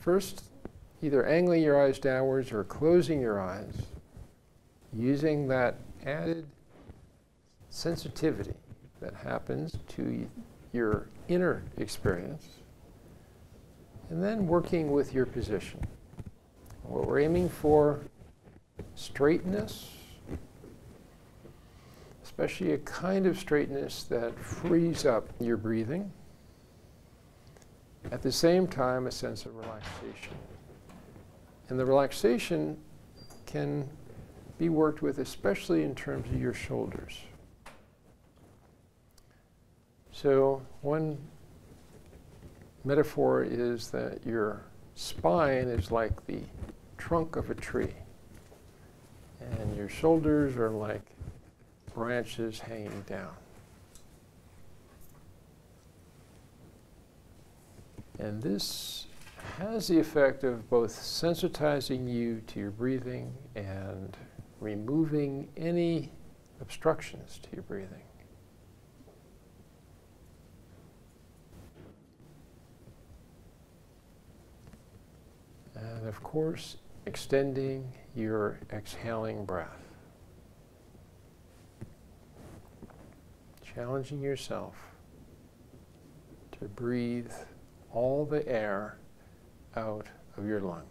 First, either angling your eyes downwards or closing your eyes, using that added sensitivity that happens to your inner experience, and then working with your position. What we're aiming for, straightness, especially a kind of straightness that frees up your breathing. At the same time, a sense of relaxation. And the relaxation can be worked with, especially in terms of your shoulders. So one metaphor is that your spine is like the trunk of a tree, and your shoulders are like branches hanging down. And this has the effect of both sensitizing you to your breathing and removing any obstructions to your breathing. And of course, extending your exhaling breath. Challenging yourself to breathe all the air out of your lungs.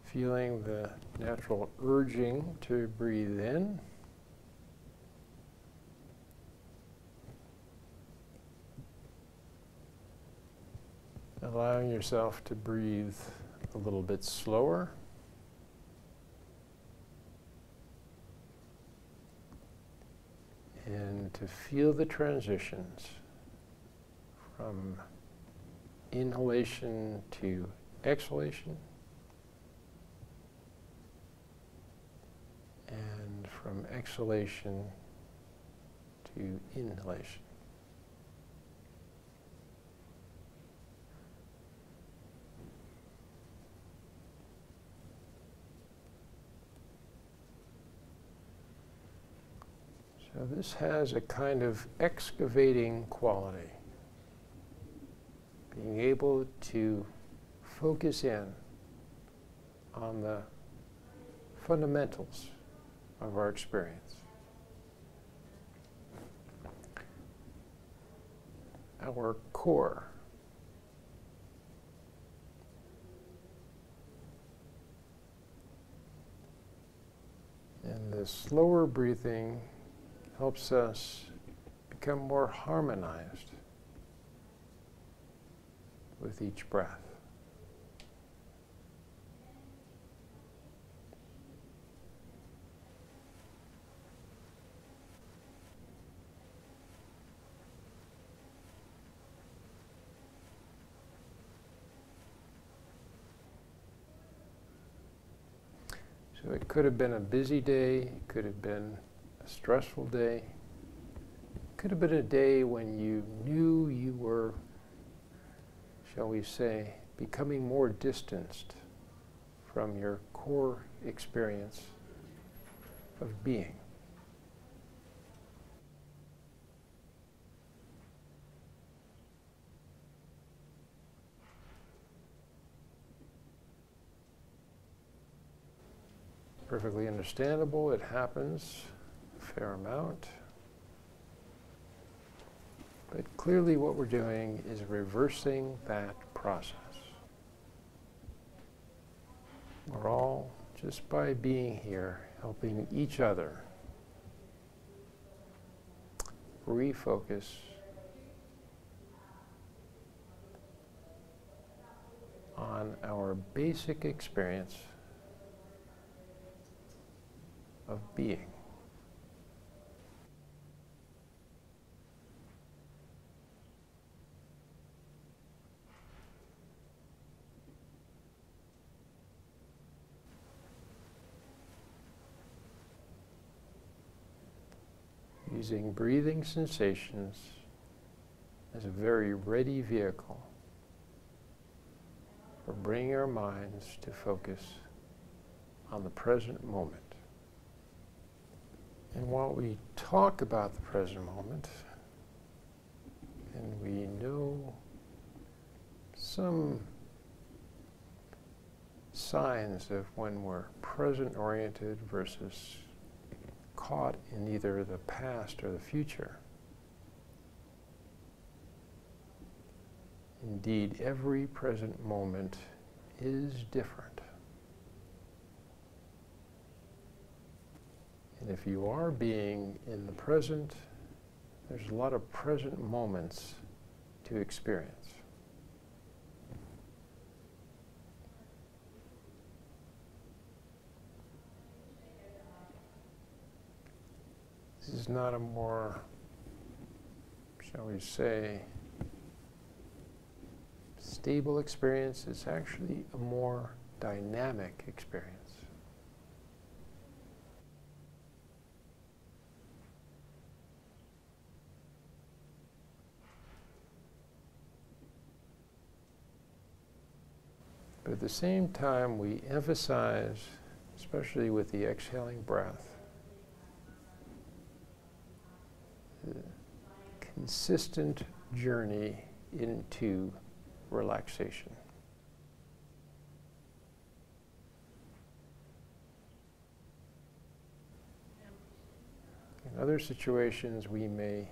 Feeling the natural urging to breathe in. Allowing yourself to breathe a little bit slower. And to feel the transitions from inhalation to exhalation, and from exhalation to inhalation. So this has a kind of excavating quality, being able to focus in on the fundamentals of our experience. Our core. And the slower breathing helps us become more harmonized with each breath. So it could have been a busy day, it could have been a stressful day. It could have been a day when you knew you were, shall we say, becoming more distanced from your core experience of being. Perfectly understandable, it happens a fair amount. But clearly what we're doing is reversing that process. We're all, just by being here, helping each other refocus on our basic experience of being. Using breathing sensations as a very ready vehicle for bringing our minds to focus on the present moment. And while we talk about the present moment, And we know some signs of when we're present-oriented versus caught in either the past or the future. Indeed, every present moment is different. And if you are being in the present, there's a lot of present moments to experience. This is not a more, shall we say, stable experience. It's actually a more dynamic experience. But at the same time, we emphasize, especially with the exhaling breath, the consistent journey into relaxation. In other situations, we may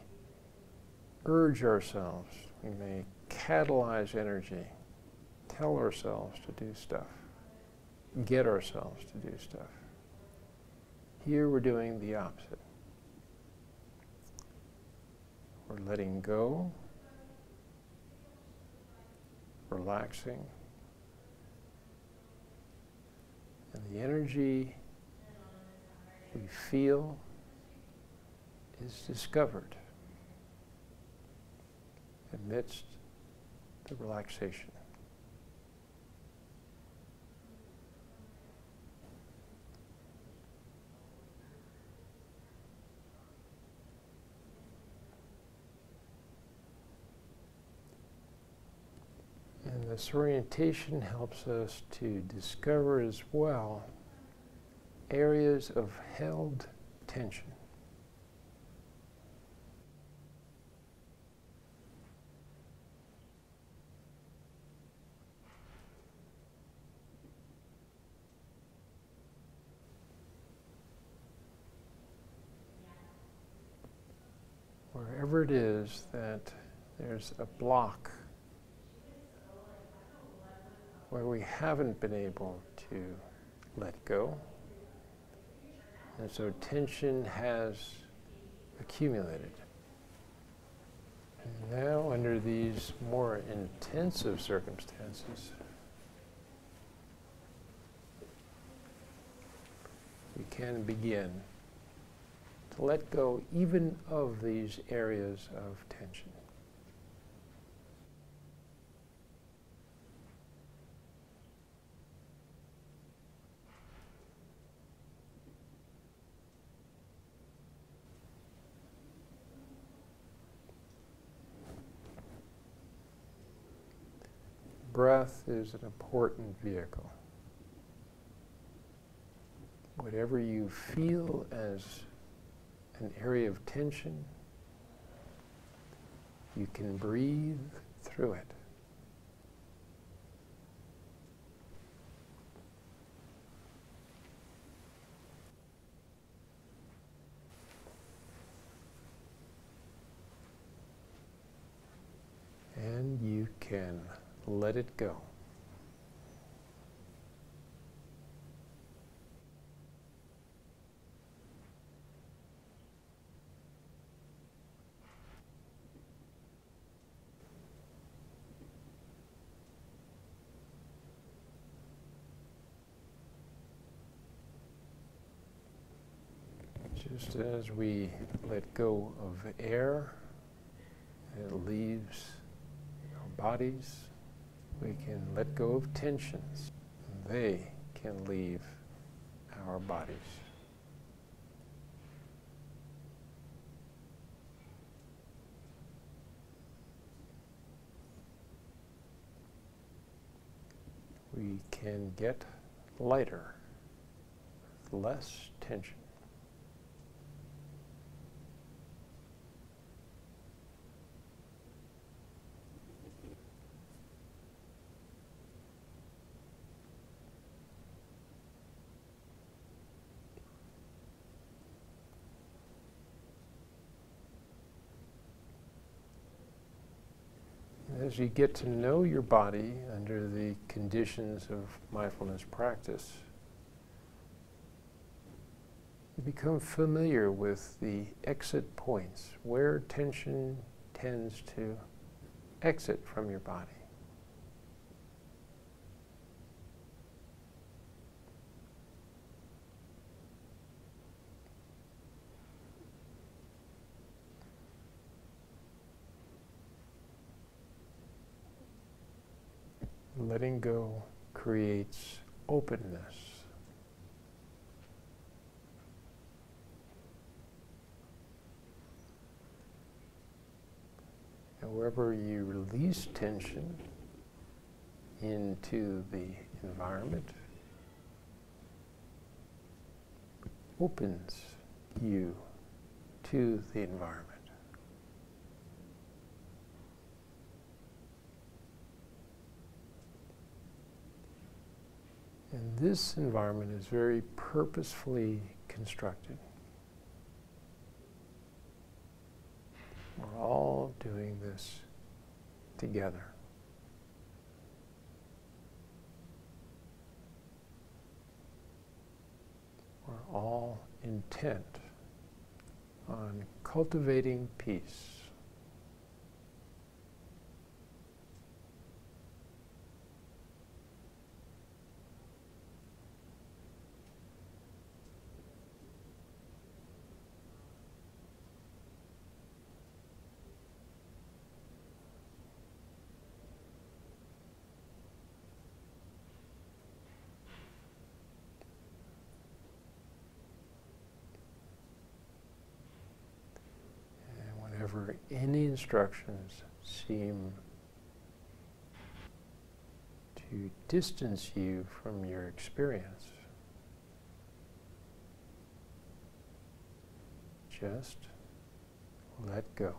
urge ourselves, we may catalyze energy, tell ourselves to do stuff, get ourselves to do stuff. Here we're doing the opposite. We're letting go, relaxing, and the energy we feel is discovered amidst the relaxation. And this orientation helps us to discover as well areas of held tension. Wherever it is that there's a block where we haven't been able to let go, and so tension has accumulated. And now, under these more intensive circumstances, we can begin to let go even of these areas of tension. Breath is an important vehicle. Whatever you feel as an area of tension, you can breathe through it. And you can let it go. Just as we let go of air, it leaves our bodies, we can let go of tensions. They can leave our bodies. We can get lighter, less tension. as you get to know your body under the conditions of mindfulness practice, you become familiar with the exit points, where tension tends to exit from your body. Letting go creates openness. However you release tension into the environment, opens you to the environment. And this environment is very purposefully constructed. We're all doing this together. We're all intent on cultivating peace. Whenever any instructions seem to distance you from your experience, just let go.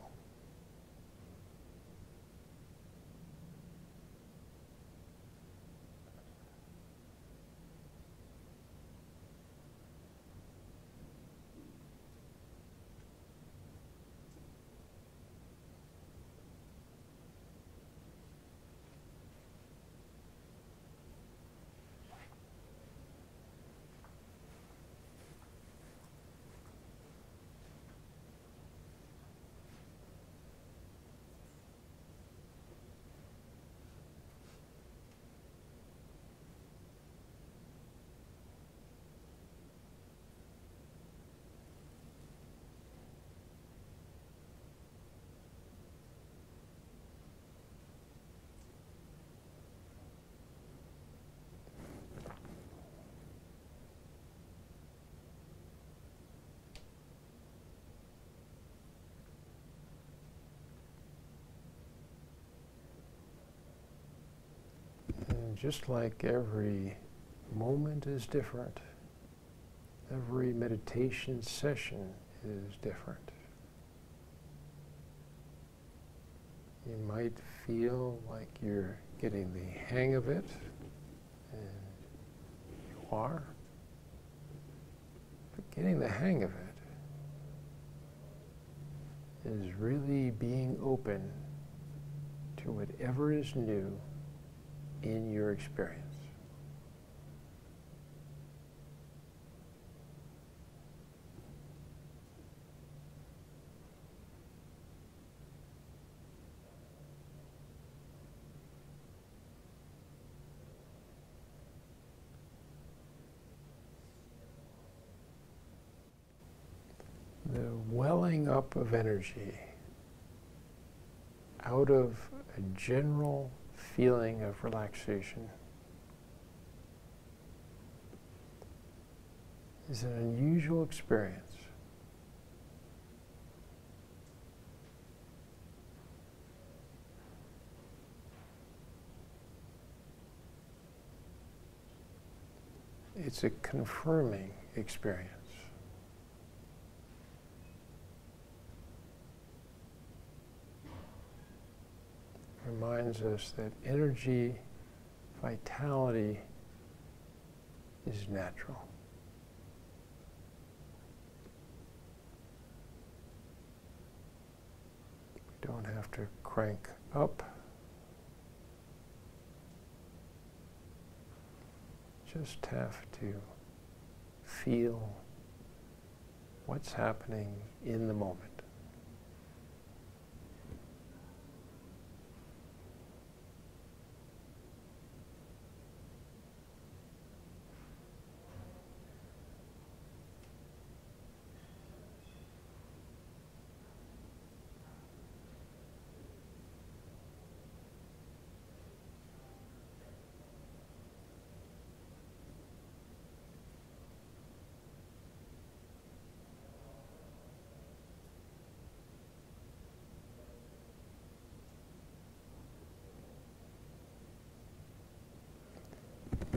And just like every moment is different, every meditation session is different. You might feel like you're getting the hang of it, and you are. But getting the hang of it is really being open to whatever is new in your experience. The welling up of energy out of a general feeling of relaxation is an unusual experience. It's a confirming experience. Reminds us that energy, vitality is natural. We don't have to crank up just have to feel what's happening in the moment.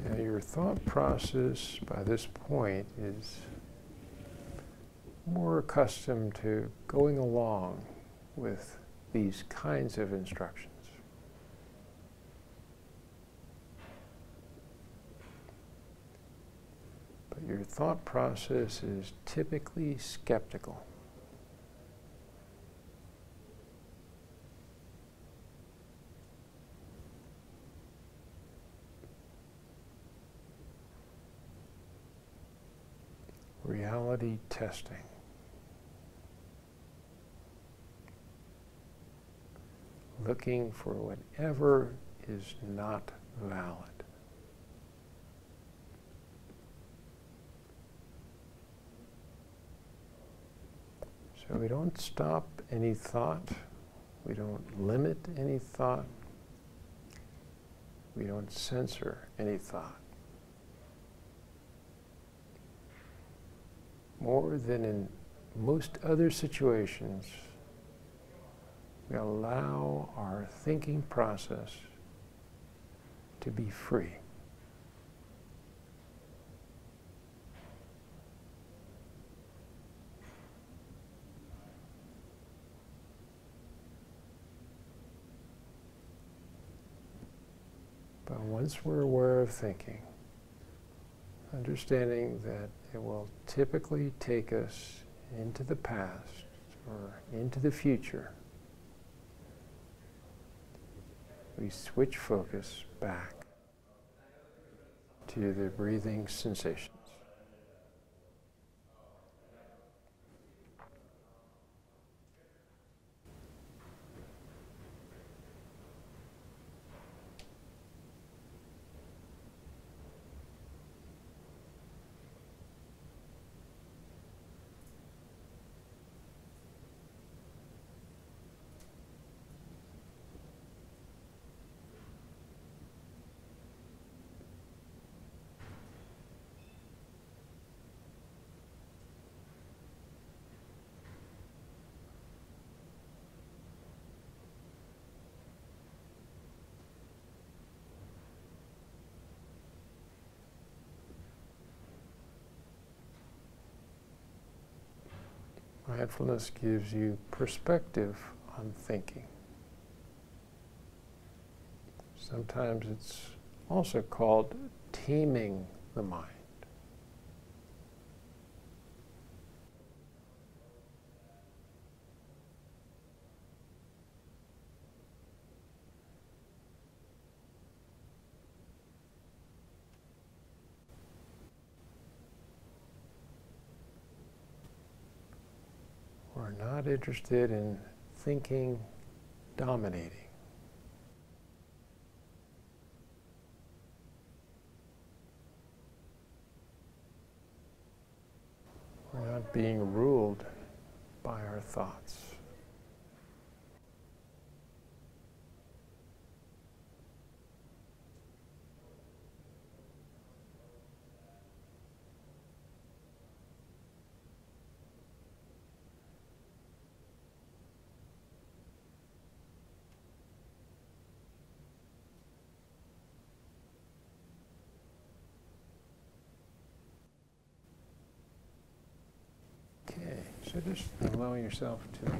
Now, your thought process by this point is more accustomed to going along with these kinds of instructions. But your thought process is typically skeptical. Reality testing. Looking for whatever is not valid. So we don't stop any thought, we don't limit any thought, we don't censor any thought. More than in most other situations, we allow our thinking process to be free. But once we're aware of thinking, understanding that it will typically take us into the past or into the future, we switch focus back to the breathing sensations. Mindfulness gives you perspective on thinking. Sometimes it's also called taming the mind. We're not interested in thinking dominating. We're not being ruled by our thoughts. Okay, so just allowing yourself to